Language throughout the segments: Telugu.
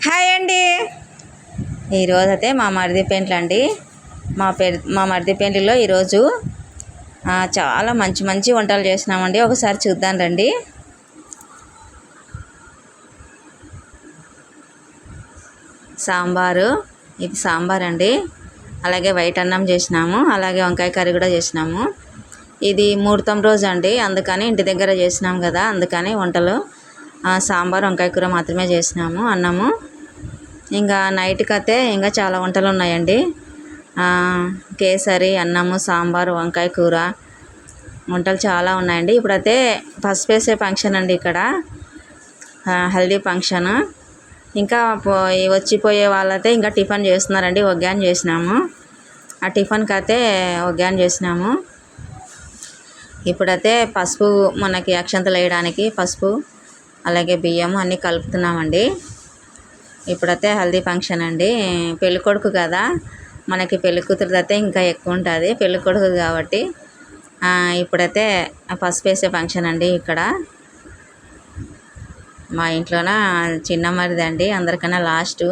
హాయ్ అండి. ఈరోజైతే మా మరిది పెండ్లు అండి. మా మరిది పెండ్లిలో ఈరోజు చాలా మంచి మంచి వంటలు చేసినామండి. ఒకసారి చూద్దాం రండి. సాంబారు, ఇది సాంబార్ అండి. అలాగే వైట్ అన్నం చేసినాము, అలాగే వంకాయ కర్రీ కూడా చేసినాము. ఇది ముహూర్తం రోజు అండి, అందుకని ఇంటి దగ్గర చేసినాం కదా, అందుకని వంటలు సాంబార్ వంకాయ కూర మాత్రమే చేసినాము. అన్నము ఇంకా నైట్కి అయితే ఇంకా చాలా వంటలు ఉన్నాయండి. కేసరి, అన్నము, సాంబారు, వంకాయ కూర వంటలు చాలా ఉన్నాయండి. ఇప్పుడైతే పసుపు వేసే ఫంక్షన్ అండి, ఇక్కడ హల్దీ ఫంక్షన్. ఇంకా వచ్చిపోయే వాళ్ళైతే ఇంకా టిఫిన్ చేస్తున్నారండి. ఒగ్గాని చేసినాము, ఆ టిఫిన్కి అయితే ఒగ్గాని చేసినాము. ఇప్పుడైతే పసుపు, మనకి అక్షంతలు వేయడానికి పసుపు అలాగే బియ్యము అన్నీ కలుపుతున్నామండి. ఇప్పుడైతే హల్దీ ఫంక్షన్ అండి. పెళ్ళికొడుకు కదా, మనకి పెళ్ళికూతురుది అయితే ఇంకా ఎక్కువ ఉంటుంది, పెళ్ళికొడుకు కాబట్టి. ఇప్పుడైతే పసుపు వేసే ఫంక్షన్ అండి. ఇక్కడ మా ఇంట్లోన చిన్న మరిది అండి, అందరికన్నా లాస్టు.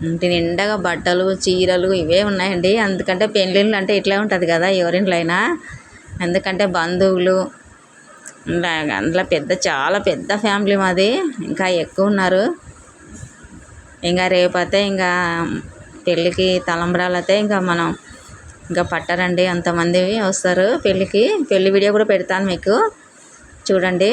ఇంటి నిండగా బట్టలు, చీరలు ఇవే ఉన్నాయండి. ఎందుకంటే పెళ్ళిళ్ళు అంటే ఇట్లా ఉంటుంది కదా ఎవరింట్లో అయినా. ఎందుకంటే బంధువులు అందులో చాలా పెద్ద ఫ్యామిలీ మాది, ఇంకా ఎక్కువ ఉన్నారు. ఇంకా రేపైతే ఇంకా పెళ్ళికి తలంబ్రాలు అయితే ఇంకా మనం ఇంకా పట్టరండి, అంతమంది వస్తారు పెళ్ళికి. పెళ్ళి వీడియో కూడా పెడతాను మీకు, చూడండి.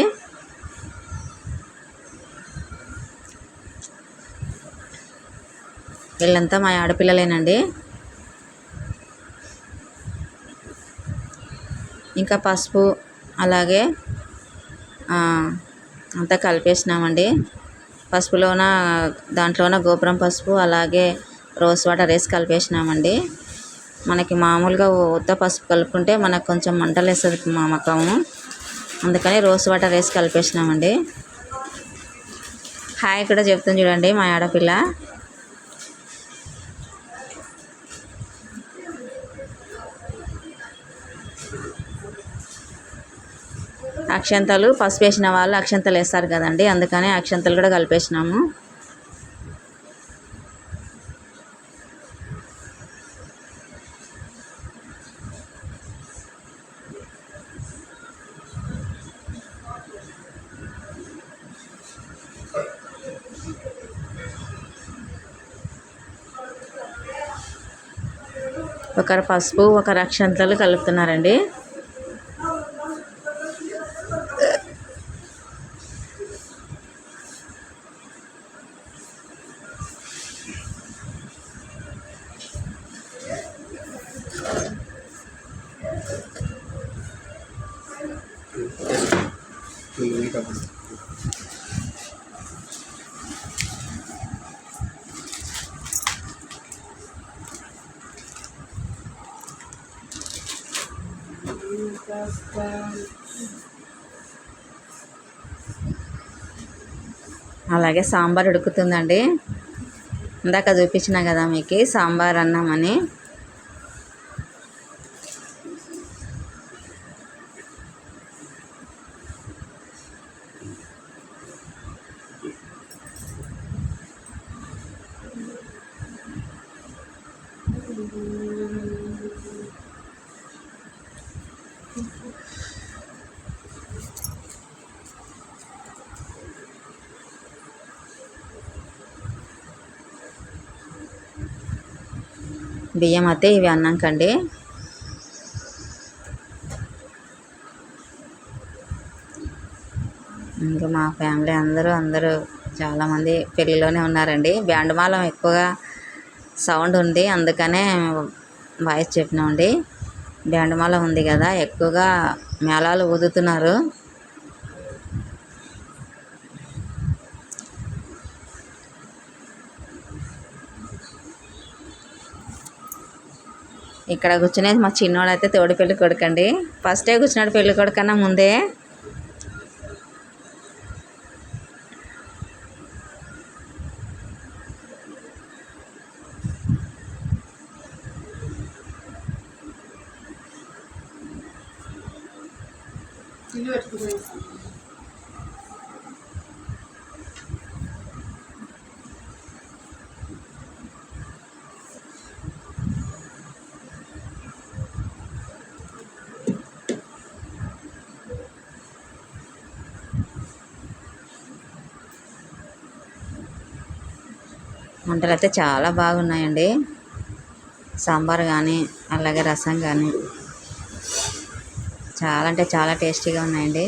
వీళ్ళంతా మా ఆడపిల్లలేనండి. ఇంకా పసుపు అలాగే అంతా కలిపేసినామండి. పసుపులోన దాంట్లోన గోపురం పసుపు అలాగే రోస్ వాటర్ వేసి కలిపేసినామండి. మనకి మామూలుగా ఉత్త పసుపు కలుపుకుంటే మనకు కొంచెం మంటలు వేస్తుంది మా మకము, అందుకని రోస్ వాటర్ వేసి కలిపేసినామండి. హాయ్ కూడా చెప్తుంది చూడండి మా ఆడపిల్ల. అక్షంతలు పసుపు వేసిన వాళ్ళు అక్షంతలు వేస్తారు కదండి, అందుకని అక్షంతలు కూడా కలిపేసినాము. ఒకరు పసుపు ఒకరు అక్షంతలు కలుపుతున్నారండి. అలాగే సాంబార్ ఉడుకుతుందండి. ఇందాక చూపించిన కదా మీకు సాంబార్ అన్నామని. బియ్యం అయితే ఇవి అన్నాకండి. ఇంకా మా ఫ్యామిలీ అందరూ చాలామంది పెళ్ళిలోనే ఉన్నారండి. బ్యాండ్ మేళం ఎక్కువగా సౌండ్ ఉంది, అందుకనే వాయిస్ చెప్పినామండి. బ్యాండ్ మేళం ఉంది కదా, ఎక్కువగా మేళాలు ఊదుతున్నారు. ఇక్కడ కూర్చునేది మా చిన్నోడు అయితే తోడి పెళ్ళి కొడుకండి. ఫస్టే కూర్చున్నాడు పెళ్ళి కొడుకన్నా ముందే. వంటలు అయితే చాలా బాగున్నాయండి. సాంబార్ కానీ అలాగే రసం కానీ చాలా అంటే చాలా టేస్టీగా ఉన్నాయండి.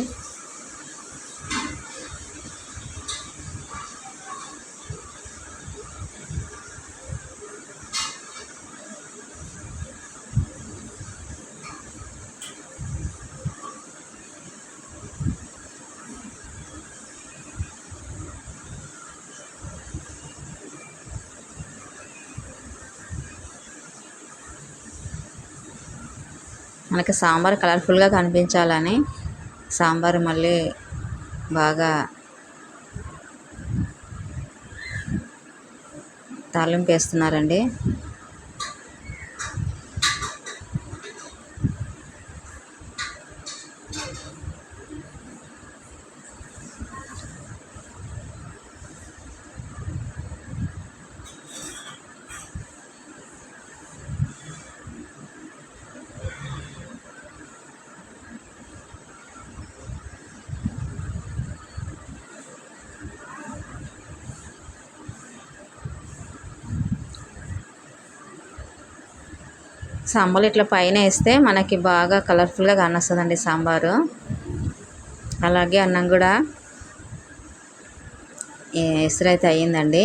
మనకి సాంబార్ కలర్ఫుల్గా కనిపించాలని సాంబార్ మళ్ళీ బాగా తాలింపు వేస్తున్నారండి. సాంబార్ ఇట్లా పైన వేస్తే మనకి బాగా కలర్ఫుల్గా కానొస్తుందండి సాంబారు. అలాగే అన్నం కూడా ఎసురైతే అయ్యిందండి.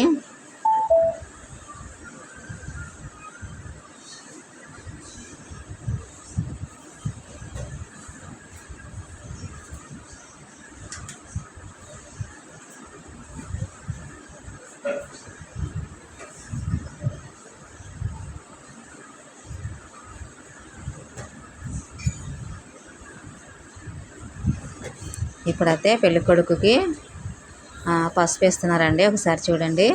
ఇప్పుడైతే పెళ్ళికొడుకుకి పసుపు వేస్తున్నారండి. ఒకసారి చూడండి.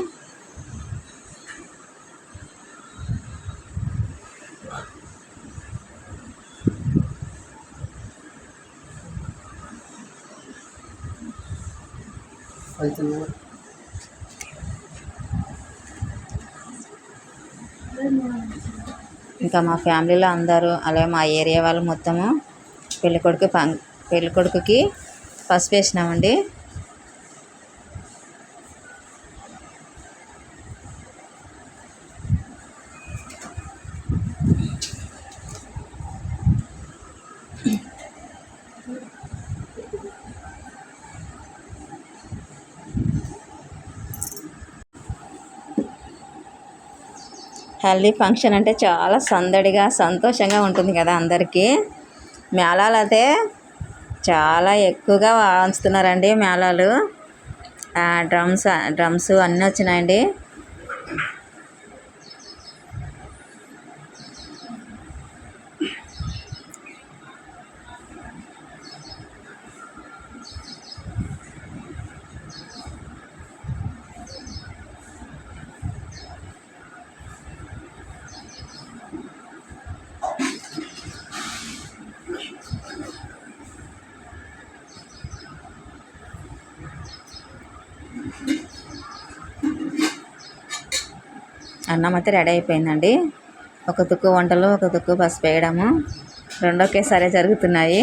ఇంకా మా ఫ్యామిలీలో అందరూ అలాగే మా ఏరియా వాళ్ళు మొత్తము పెళ్ళికొడుకుకి పసుపు వేసినామండి. హల్దీ ఫంక్షన్ అంటే చాలా సందడిగా సంతోషంగా ఉంటుంది కదా అందరికీ. మేళాలు అయితే చాలా ఎక్కువగా వాయిస్తున్నారండి. మేళాలు డ్రమ్స్ అన్నీ వచ్చినాయండి. అన్నం అయితే రెడీ అయిపోయిందండి. ఒక తుక్కు వంటలు, ఒక తుక్కు పసుపు వేయడము రెండు ఒకేసారి జరుగుతున్నాయి.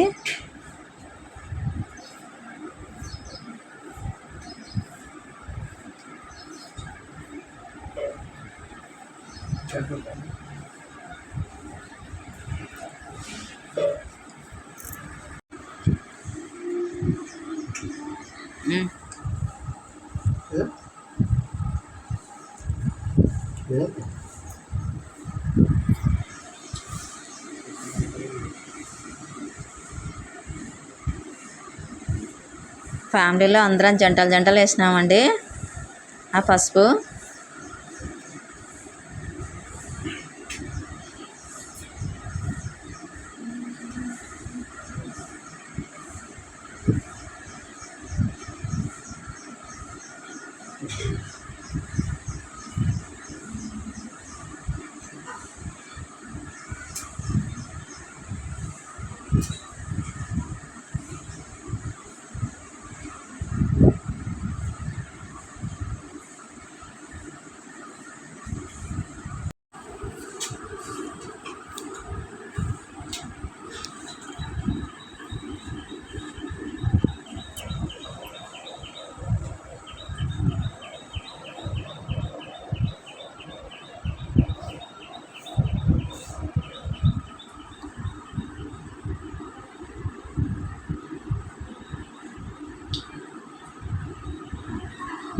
ఫ్యామిలీలో అందరం జంటలు వేసినామండి ఆ పసుపు.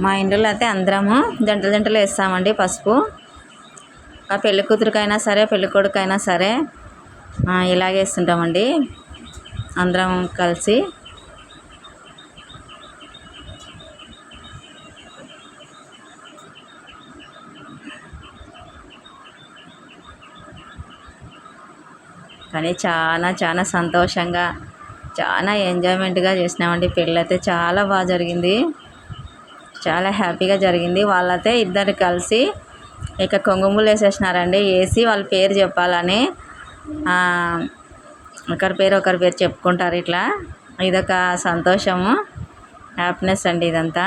మా ఇంట్లో అయితే అందరము జంటలు జంటలు వేస్తామండి పసుపు. ఆ పెళ్ళి కూతురికైనా సరే పెళ్ళి కొడుకైనా సరే ఇలాగే వేస్తుంటామండి అందరం కలిసి. కానీ చాలా చాలా సంతోషంగా చాలా ఎంజాయ్మెంట్గా చేసినామండి. పెళ్ళి అయితే చాలా బాగా జరిగింది, చాలా హ్యాపీగా జరిగింది. వాళ్ళైతే ఇద్దరు కలిసి ఇక కొంగుములు వేసేసినారండి. వేసి వాళ్ళ పేరు చెప్పాలని ఒకరి పేరు చెప్పుకుంటారు. ఇట్లా ఇదొక సంతోషము, హ్యాపీనెస్ అండి ఇదంతా.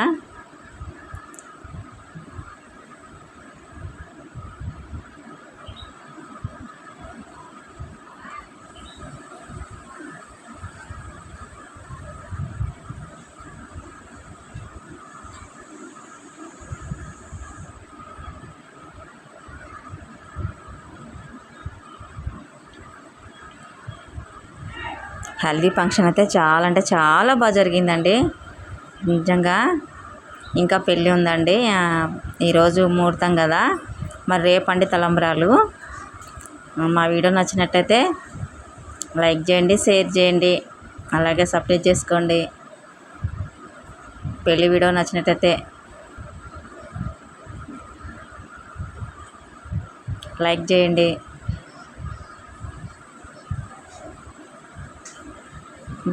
హల్దీ ఫంక్షన్ అయితే చాలా అంటే చాలా బాగా జరిగిందండి నిజంగా. ఇంకా పెళ్ళి ఉందండి, ఈరోజు ముహూర్తం కదా, మరి రేపండి తలంబ్రాలు. మా వీడియో నచ్చినట్టయితే లైక్ చేయండి, షేర్ చేయండి, అలాగే సబ్స్క్రైబ్ చేసుకోండి. పెళ్ళి వీడియో నచ్చినట్టయితే లైక్ చేయండి.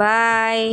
బాయ్.